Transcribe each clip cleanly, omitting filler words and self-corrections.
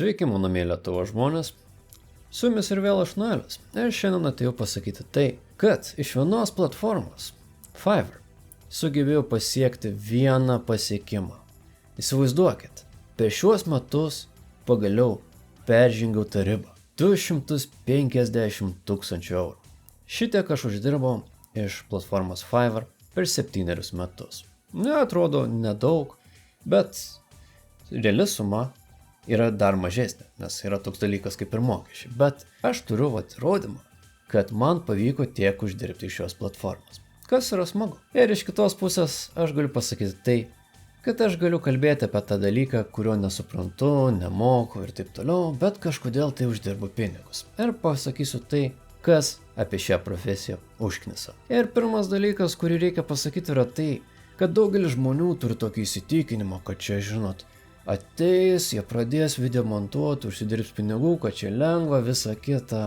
Sveiki, mano mėly Lietuvos žmonės. Su jumis ir vėl aš Noelis. Ir šiandien atėjau pasakyti tai, kad iš vienos platformos, Fiverr, sugebėjau pasiekti vieną pasiekimą. Įsivaizduokit, per šiuos metus pagaliau peržengiau tą ribą. 250 000 eurų. Šitiek aš uždirbau iš platformos Fiverr per 7 metus. Neatrodo nedaug, bet reali suma yra dar mažesnė, nes yra toks dalykas kaip ir mokesčiai. Bet aš turiu įrodymą, kad man pavyko tiek uždirbti iš šios platformos. Kas yra smagu. Ir iš kitos pusės aš galiu pasakyti tai, kad aš galiu kalbėti apie tą dalyką, kurio nesuprantu, nemoku ir taip toliau, bet kažkodėl tai uždirbu pinigus. Ir pasakysiu tai, kas apie šią profesiją užknisa. Ir pirmas dalykas, kurį reikia pasakyti, yra tai, kad daugelis žmonių turi tokį įsitikinimą, kad čia, žinot, ateis, jie pradės video montuoti, užsidirbs pinigų, kad čia lengva, visa kita.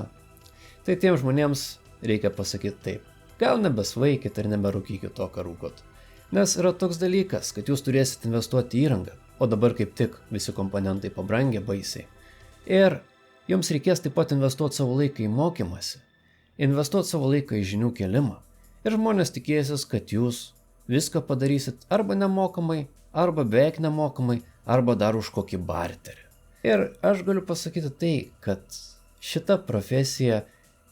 Tai tiem žmonėms reikia pasakyti taip. Gal nebesvaikit ir neberūkykit to, ką rūkot. Nes yra toks dalykas, kad jūs turėsit investuoti į įrangą, o dabar kaip tik visi komponentai pabrangė baisiai. Ir jums reikės taip pat investuoti savo laiką į mokymąsi, investuoti savo laiką į žinių kėlimą. Ir žmonės tikėsis, kad jūs viską padarysit arba nemokamai, arba beveik nemokamai, arba dar už kokį barterį. Ir aš galiu pasakyti tai, kad šita profesija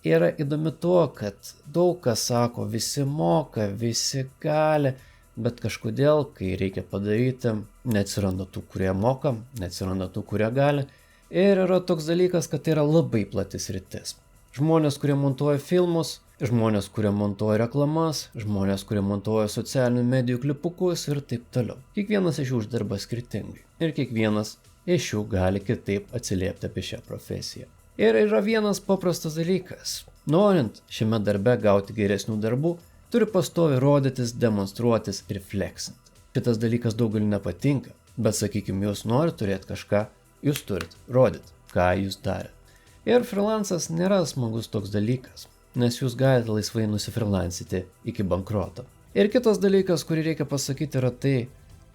yra įdomi tuo, kad daug kas sako, visi moka, visi gali, bet kažkodėl, kai reikia padaryti, neatsiranda tų, kurie moka, neatsiranda tų, kurie gali. Ir yra toks dalykas, kad tai yra labai platis sritis. Žmonės, kurie montuoja filmus, žmonės, kurie montuoja reklamas, žmonės, kurie montuoja socialinių medijų klipukus ir taip toliau. Kiekvienas iš jų uždirba skirtingai. Ir kiekvienas iš jų gali kitaip atsiliepti apie šią profesiją. Ir yra vienas paprastas dalykas. Norint šiame darbe gauti geresnių darbų, turi pastoviai rodytis, demonstruotis ir flexinti. Šitas dalykas daugeliu nepatinka, bet sakykime, jūs norite turėti kažką, jūs turite rodyti, ką jūs darėte. Ir freelancas nėra smagus toks dalykas, nes jūs galite laisvai nusifreelancyti iki bankroto. Ir kitas dalykas, kurį reikia pasakyti, yra tai,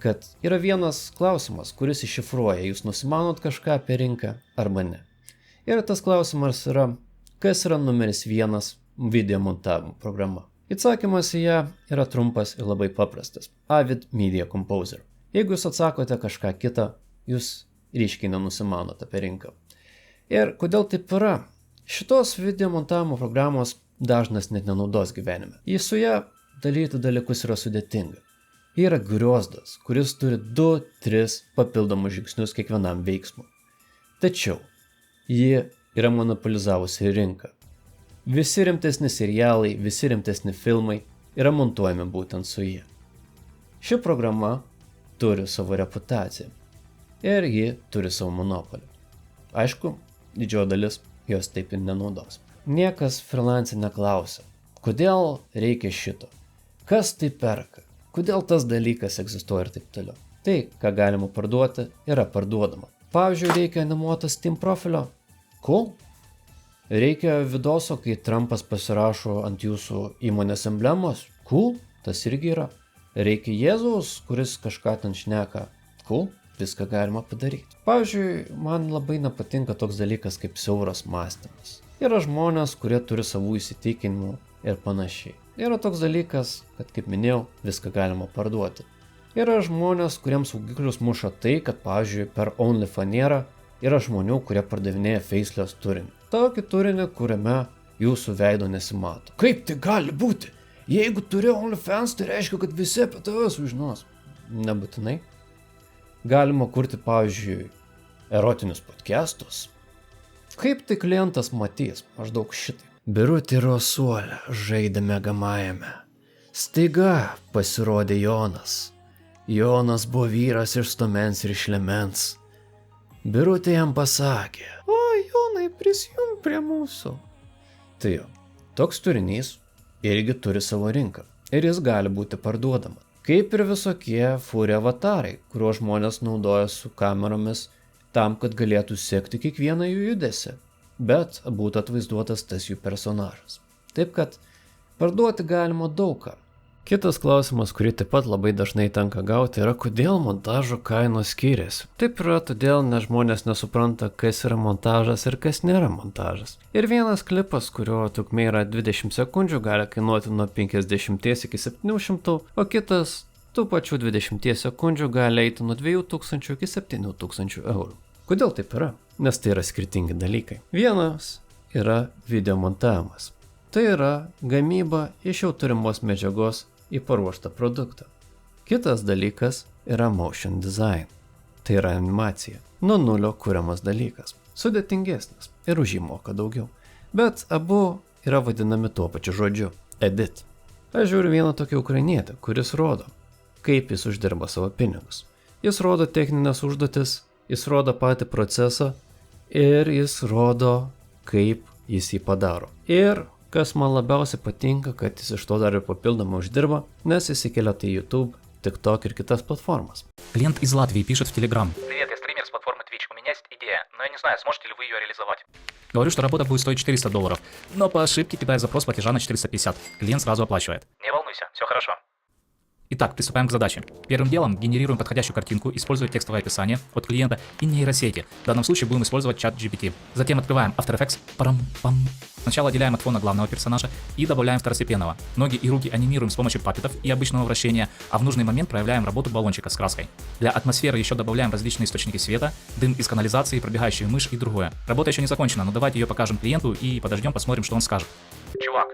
kad yra vienas klausimas, kuris iššifruoja, jūs nusimanot kažką apie rinką arba ne. Ir tas klausimas yra, kas yra numeris 1 video montavimo programa. Atsakymas į ją yra trumpas ir labai paprastas. Avid Media Composer. Jeigu jūs atsakote kažką kitą, jūs ryškiai nenusimanot apie rinką. Ir kodėl taip yra? Šitos video montavimo programos dažnas net nenaudos gyvenime. Jis su ją daryti dalykus yra sudėtinga. Ji yra griozdas, kuris turi 2-3 papildomus žingsnius kiekvienam veiksmui. Tačiau ji yra monopolizavusi rinką. Visi rimtesni serialai, visi rimtesni filmai yra montuojami būtent su jie. Ši programa turi savo reputaciją ir ji turi savo monopolį. Aišku, didžioji dalis jos taip ir nenaudos. Niekas freelance neklausia, kodėl reikia šito, kas tai perka, kodėl tas dalykas egzistuoja ir taip toliau. Tai, ką galima parduoti, yra parduodama. Pavyzdžiui, reikia animuoto Steam profilio. Cool. Reikia vidoso, kai Trumpas pasirašo ant jūsų įmonės emblemos. Cool, tas irgi yra. Reikia Jėzaus, kuris kažką ten šneka. Cool. Viską galima padaryti. Pavyzdžiui, man labai nepatinka toks dalykas kaip siauras mąstymas. Yra žmonės, kurie turi savų įsitikinimų ir panašiai. Yra toks dalykas, kad, kaip minėjau, viską galima parduoti. Yra žmonės, kuriems saugiklius muša tai, kad, pavyzdžiui, per OnlyFanierą yra žmonių, kurie pardavinėja faceless turinį. Tokį turinį, kuriame jūsų veido nesimato. Kaip tai gali būti? Jeigu turi OnlyFans, tai reiškia, kad visi apie tave sužinos. Nebūtinai. Galima kurti, pavyzdžiui, erotinius podcastus. Kaip tai klientas matys? Maždaug šitai. Birutė Rosuolė žaidė miegamajame. Staiga pasirodė Jonas. Jonas buvo vyras iš stomens ir iš lemens. Birutė jam pasakė: "O, Jonai, prisijung prie mūsų." Tai jo, toks turinys irgi turi savo rinką. Ir jis gali būti parduodama. Kaip ir visokie fūri avatarai, kuriuos žmonės naudoja su kameromis tam, kad galėtų sekti kiekvieną jų judesį, bet būtų atvaizduotas tas jų personažas. Taip kad parduoti galima daug ką. Kitas klausimas, kurį taip pat labai dažnai tenka gauti, yra, kodėl montažo kainos skiriasi. Taip yra todėl, nes žmonės nesupranta, kas yra montažas ir kas nėra montažas. Ir vienas klipas, kurio trukmė yra 20 sekundžių, gali kainuoti nuo 50 iki 700, o kitas tų pačių 20 sekundžių gali eiti nuo 2000 iki 7000 eurų. Kodėl taip yra? Nes tai yra skirtingi dalykai. Vienas yra video montavimas. Tai yra gamyba iš jau turimos medžiagos į paruoštą produktą. Kitas dalykas yra motion design. Tai yra animacija. Nuo nulio kuriamas dalykas. Sudėtingesnis ir už jį moka daugiau. Bet abu yra vadinami tuo pačiu žodžiu – edit. Aš žiūriu vieną tokį ukrainietį, kuris rodo, kaip jis uždirba savo pinigus. Jis rodo techninės užduotis, jis rodo patį procesą ir jis rodo, kaip jis jį padaro. Ir kas man labiausiai patinka, kad jis iš to dar ir papildomai uždirba, nes įsikelia tai YouTube, TikTok ir kitas платформas. Клиент из Латвии пишет в Telegram. Привет, я стример с платформы Twitch. У меня есть идея, но я не знаю, сможете ли вы ее реализовать. Говорю, что работа будет стоить $400, но по ошибке кидаю запрос платежа на 450. Клиент сразу оплачивает. Не волнуйся, все хорошо. Итак, приступаем к задаче. Первым делом генерируем подходящую картинку, используя текстовое описание от клиента и нейросети. В данном случае будем использовать чат GPT. Затем открываем After Effects. Парам-пам. Сначала отделяем от фона главного персонажа и добавляем второстепенного. Ноги и руки анимируем с помощью паппетов и обычного вращения, а в нужный момент проявляем работу баллончика с краской. Для атмосферы еще добавляем различные источники света, дым из канализации, пробегающую мышь и другое. Работа еще не закончена, но давайте ее покажем клиенту и подождем, посмотрим, что он скажет. Чувак,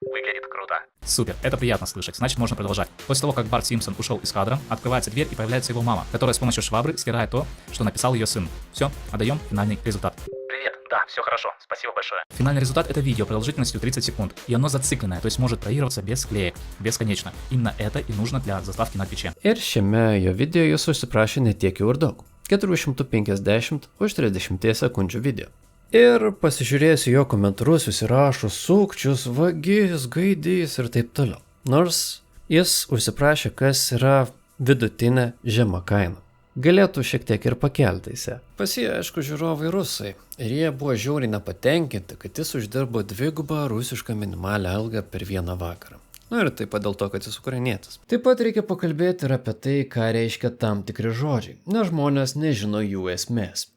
выглядит круто. Супер, это приятно слышать, значит можно продолжать. После того, как Барт Симпсон ушел из кадра, открывается дверь и появляется его мама, которая с помощью швабры стирает то, что написал ее сын. Все, отдаем финальный результат. Привет, да, все хорошо, спасибо большое. Финальный результат — это видео продолжительностью 30 секунд, и оно зацикленное, то есть может проигрываться без склеек, бесконечно. Именно это и нужно для заставки на Твиче. Ir šiame jo video jis užsiprašė netiek jau ir daug – 450 už 30 sekundžių video. Ir pasižiūrėjus jo komentarus, visi rašo sukčius, vagis, gaidys ir taip toliau. Nors jis užsiprašė, kas yra vidutinė žema kaina. Galėtų šiek tiek ir pakelti įse. Pas jį, aišku, žiūrovai rusai. Ir jie buvo žiauriai nepatenkinti, kad jis uždirbo dvigubą rusišką minimalią algą per vieną vakarą. Ir taip pat dėl to, kad jis ukrainietis. Taip pat reikia pakalbėti ir apie tai, ką reiškia tam tikri žodžiai, nes žmonės nežino jų esmės.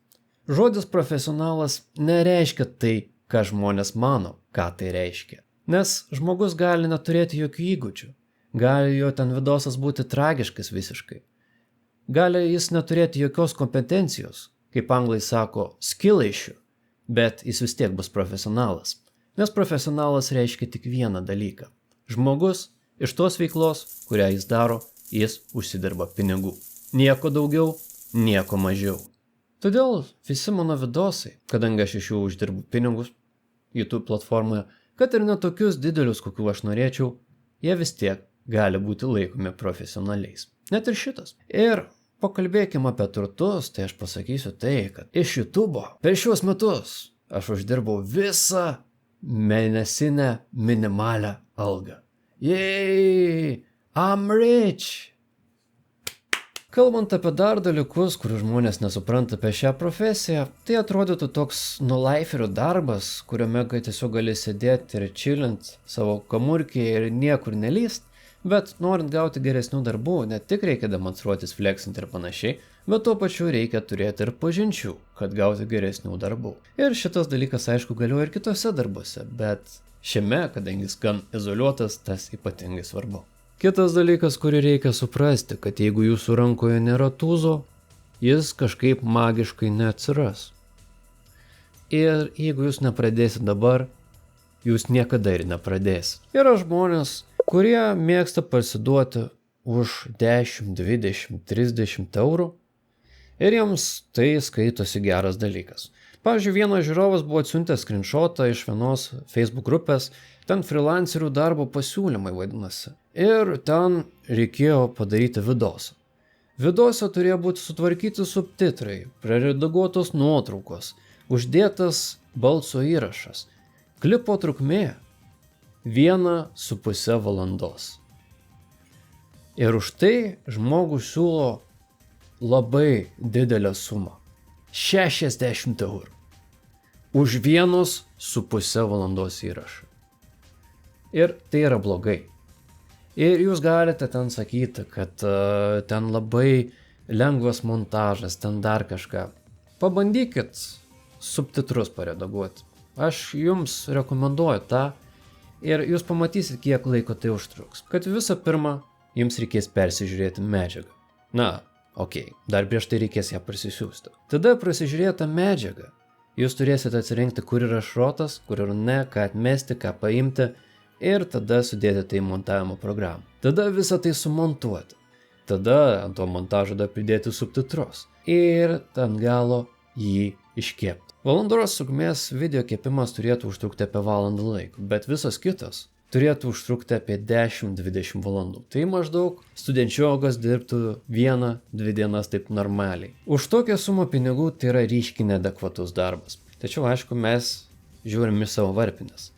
Žodis profesionalas nereiškia tai, ką žmonės mano, ką tai reiškia. Nes žmogus gali neturėti jokių įgūdžių. Gali jo ten vidosas būti tragiškas visiškai. Gali jis neturėti jokios kompetencijos, kaip anglai sako, skill issue, bet jis vis tiek bus profesionalas. Nes profesionalas reiškia tik vieną dalyką. Žmogus iš tos veiklos, kurią jis daro, jis užsidirba pinigų. Nieko daugiau, nieko mažiau. Todėl visi mano vidosai, kadangi aš iš jų uždirbu pinigus YouTube platformoje, kad ir netokius didelius, kokių aš norėčiau, jie vis tiek gali būti laikomi profesionaliais. Net ir šitas. Ir pakalbėkime apie turtus, tai aš pasakysiu tai, kad iš YouTube per šiuos metus aš uždirbau visą mėnesinę minimalią algą. Yay! I'm rich! Kalbant apie dar dalykus, kurių žmonės nesupranta apie šią profesiją, tai atrodytų toks nulaiferių darbas, kuriame tiesiog gali sėdėti ir chillint savo kamurkėje ir niekur nelyst, bet norint gauti geresnių darbų, ne tik reikia demonstruotis, flexint ir panašiai, bet tuo pačiu reikia turėti ir pažinčių, kad gauti geresnių darbų. Ir šitas dalykas, aišku, galioja ir kitose darbuose, bet šiame, kadangi jis gan izoliuotas, tas ypatingai svarbu. Kitas dalykas, kurį reikia suprasti, kad jeigu jūsų rankoje nėra tūzo, jis kažkaip magiškai neatsiras. Ir jeigu jūs nepradėsit dabar, jūs niekada ir nepradėsit. Yra žmonės, kurie mėgsta parsiduoti už 10, 20, 30 eurų ir jiems tai skaitosi geras dalykas. Pavyzdžiui, vienas žiūrovas buvo atsiuntęs screenshotą iš vienos Facebook grupės, ten freelancerių darbo pasiūlymai vadinasi. Ir ten reikėjo padaryti vidosą. Vidose turėjo būti sutvarkyti subtitrai, preredaguotos nuotraukos, uždėtas balso įrašas. Klipo trukmė 1,5 valandos. Ir už tai žmogus siūlo labai didelę sumą. 60 eurų. Už 1,5 valandos įrašą. Ir tai yra blogai. Ir jūs galite ten sakyti, kad ten labai lengvas montažas, ten dar kažką. Pabandykit subtitrus paredaguoti. Aš jums rekomenduoju tą ir jūs pamatysit, kiek laiko tai užtruks. Kad visą pirmą jums reikės persižiūrėti medžiagą. Na, okei, dar prieš tai reikės ją parsisiųsti. Tada prasižiūrėtą medžiagą jūs turėsite atsirinkti, kur yra šrotas, kur yra ne, ką atmesti, ką paimti ir tada sudėti tai į montavimo programą. Tada visą tai sumontuoti. Tada ant to montažo dar pridėti subtitrus ir ant galo jį iškepti. Valandos trukmės video kepimas turėtų užtrukti apie valandą laiko, bet visas kitas turėtų užtrukti apie 10-20 valandų. Tai maždaug studenčiogas dirbtų 1-2 dienas taip normaliai. Už tokią sumą pinigų tai yra ryškiai neadekvatus darbas. Tačiau aišku, mes žiūrim į savo varpinės.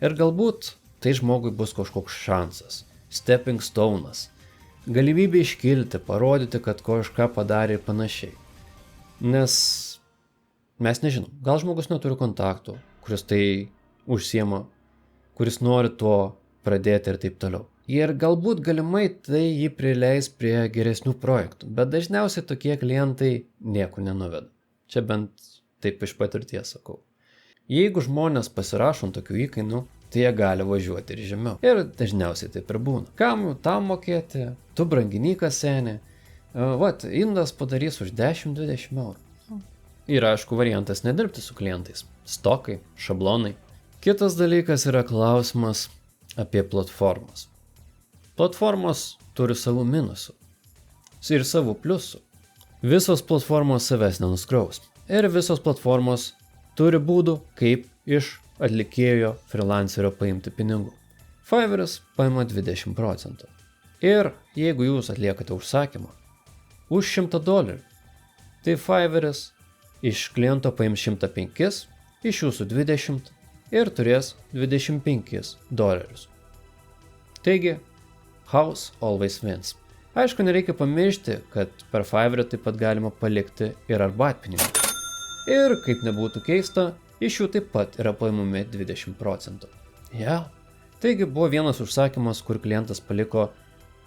Ir galbūt tai žmogui bus kažkoks šansas, stepping stone'as, galimybė iškilti, parodyti, kad kažką padarė ir panašiai. Nes mes nežinom, gal žmogus neturi kontaktų, kuris tai užsiema, kuris nori to pradėti ir taip toliau. Ir galbūt galimai tai jį prileis prie geresnių projektų, bet dažniausiai tokie klientai niekur nenuveda. Čia bent taip iš patirties sakau. Jeigu žmonės pasirašo ant tokių įkainų, tai jie gali važiuoti ir žemiau. Ir dažniausiai taip ir būna. Kam tam mokėti, tu branginyką seni, vat, indas padarys už 10-20 eurų. Ir aišku, variantas nedirbti su klientais. Stokai, šablonai. Kitas dalykas yra klausimas apie platformas. Platformos turi savų minusų ir savų pliusų. Visos platformos savęs nenuskriaus. Ir visos platformos turi būdų, kaip iš atlikėjo freelancerio paimti pinigų. Fiverr'as paima 20%. Ir jeigu jūs atliekate užsakymą už $100, tai Fiverr'as iš kliento paims 105, iš jūsų 20 ir turės $25. Taigi, house always wins. Aišku, nereikia pamiršti, kad per Fiverr'ą taip pat galima palikti ir arbatpinigių. Ir, kaip nebūtų keista, iš jų taip pat yra paimami 20%. Ja. Taigi buvo vienas užsakymas, kur klientas paliko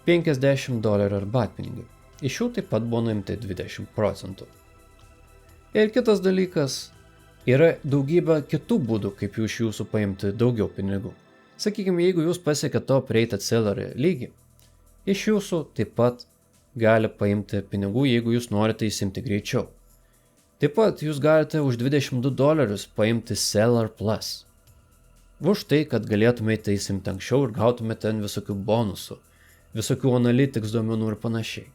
$50 arbatpinigių. Iš jų taip pat buvo nuimti 20%. Ir kitas dalykas, yra daugybė kitų būdų, kaip iš jūsų paimti daugiau pinigų. Sakykime, jeigu jūs pasiekėte top rated seller lygį, iš jūsų taip pat gali paimti pinigų, jeigu jūs norite įsimti greičiau. Taip pat jūs galite už $22 paimti Seller Plus. Už tai, kad galėtumėte įsimti anksčiau ir gautumėte ten visokių bonusų, visokių analytics duomenų ir panašiai.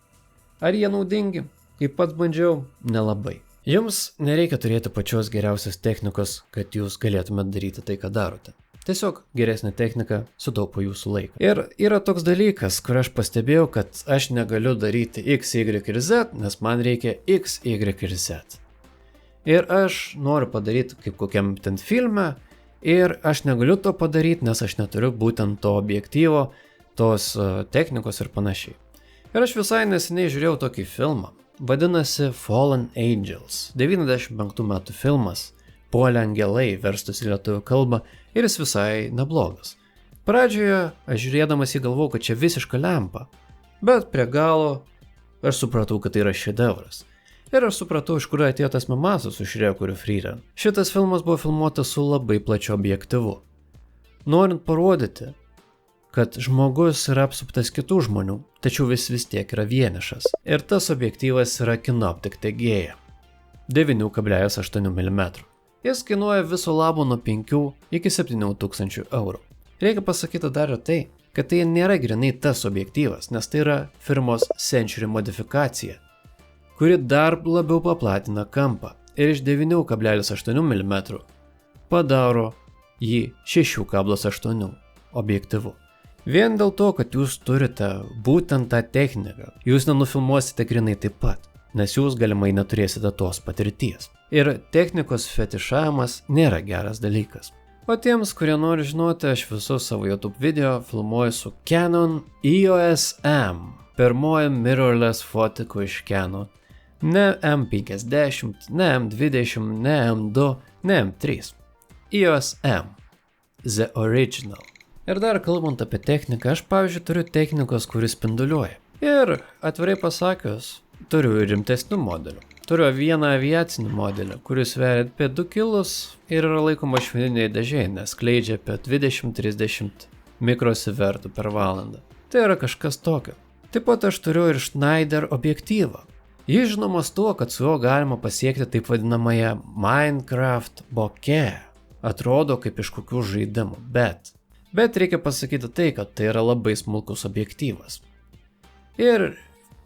Ar jie naudingi? Kaip pats bandžiau, nelabai. Jums nereikia turėti pačios geriausios technikos, kad jūs galėtumėte daryti tai, ką darote. Tiesiog geresnė technika sutaupo jūsų laiką. Ir yra toks dalykas, kur aš pastebėjau, kad aš negaliu daryti X, Y ir Z, nes man reikia X, Y ir Z. Ir aš noriu padaryti kaip kokiam ten filme, ir aš negaliu to padaryti, nes aš neturiu būtent to objektyvo, tos technikos ir panašiai. Ir aš visai neseniai žiūrėjau tokį filmą. Vadinasi Fallen Angels. 95 metų filmas. Puolę angelai verstus į lietuvių kalbą ir jis visai neblogas. Pradžioje aš žiūrėdamas jį galvojau, kad čia visiška lempa. Bet prie galo aš supratau, kad tai yra šedevras. Ir aš supratau, iš kur atėjo tas memasas su Šreku ir Freeden. Šitas filmas buvo filmuotas su labai plačiu objektyvu. Norint parodyti, kad žmogus yra apsuptas kitų žmonių, tačiau vis tiek yra vienišas. Ir tas objektyvas yra Kinoptik TG 9,8 mm. Jis kainuoja viso labo nuo 5 iki 7 tūkstančių eurų. Reikia pasakyti dar ir tai, kad tai nėra grinai tas objektyvas, nes tai yra firmos Century modifikacija, kuri dar labiau paplatina kampą ir iš 9,8 mm padaro jį 6,8 objektyvu. Vien dėl to, kad jūs turite būtent tą techniką, jūs nenufilmuosite grinai taip pat, nes jūs galimai neturėsite tos patirties. Ir technikos fetišavimas nėra geras dalykas. O tiems, kurie nori žinoti, aš visus savo YouTube video filmuoju su Canon EOS M, pirmoji mirrorless fotiku iš Canon. Ne M50, ne M20, ne M2, ne M3. EOS M. The Original. Ir dar kalbant apie techniką, aš pavyzdžiui turiu technikos, kuris spinduliuoja. Ir atvirai pasakius, turiu ir rimtesnių modelių. Turiu vieną aviacinį modelį, kuris sveria apie 2 kilus ir yra laikoma švininiai dėžiai, nes skleidžia apie 20-30 mikrosievertų per valandą. Tai yra kažkas tokio. Taip pat aš turiu ir Schneider objektyvą. Jis žinomas tuo, kad su juo galima pasiekti taip vadinamąją Minecraft bokeh. Atrodo kaip iš kokių žaidimų, bet reikia pasakyti tai, kad tai yra labai smulkus objektyvas. Ir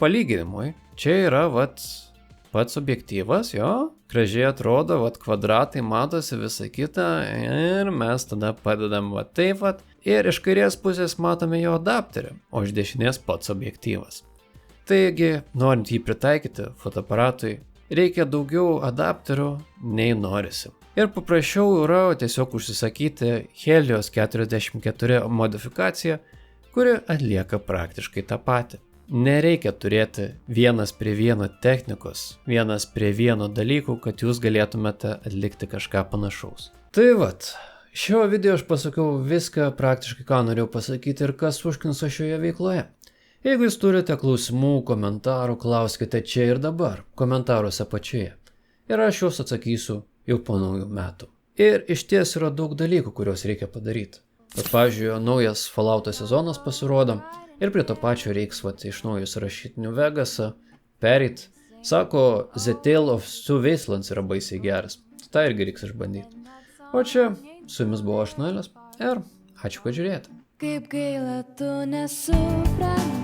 palyginimui, čia yra pats objektyvas, jo, gražiai atrodo, kvadratai matosi visą kitą ir mes tada padedam taip ir iš kairės pusės matome jo adapterį, o iš dešinės pats objektyvas. Taigi, norint jį pritaikyti fotoaparatui, reikia daugiau adapterių nei norisi. Ir paprasčiau yra tiesiog užsisakyti Helios 44 modifikaciją, kuri atlieka praktiškai tą patį. Nereikia turėti 1:1 technikos, 1:1 dalykų, kad jūs galėtumėte atlikti kažką panašaus. Tai šio video aš pasakiau viską praktiškai, ką norėjau pasakyti ir kas užknisa šioje veikloje. Jeigu jūs turite klausimų, komentarų, klauskite čia ir dabar, komentaruose apačioje. Ir aš juos atsakysiu jau po naujų metų. Ir iš ties yra daug dalykų, kuriuos reikia padaryti. Bet, pavyzdžiui, naujas Fallouto sezonas pasirodo ir prie to pačio reiks iš naujo įsirašyti New Vegasą, pereit. Sako, The Tale of Two Wastelands yra baisiai geras. Tai irgi reiks išbandyti. O čia su jumis buvo aš Noelis ir ačiū, kad žiūrėjote. Kaip gaila, tu nesupranti.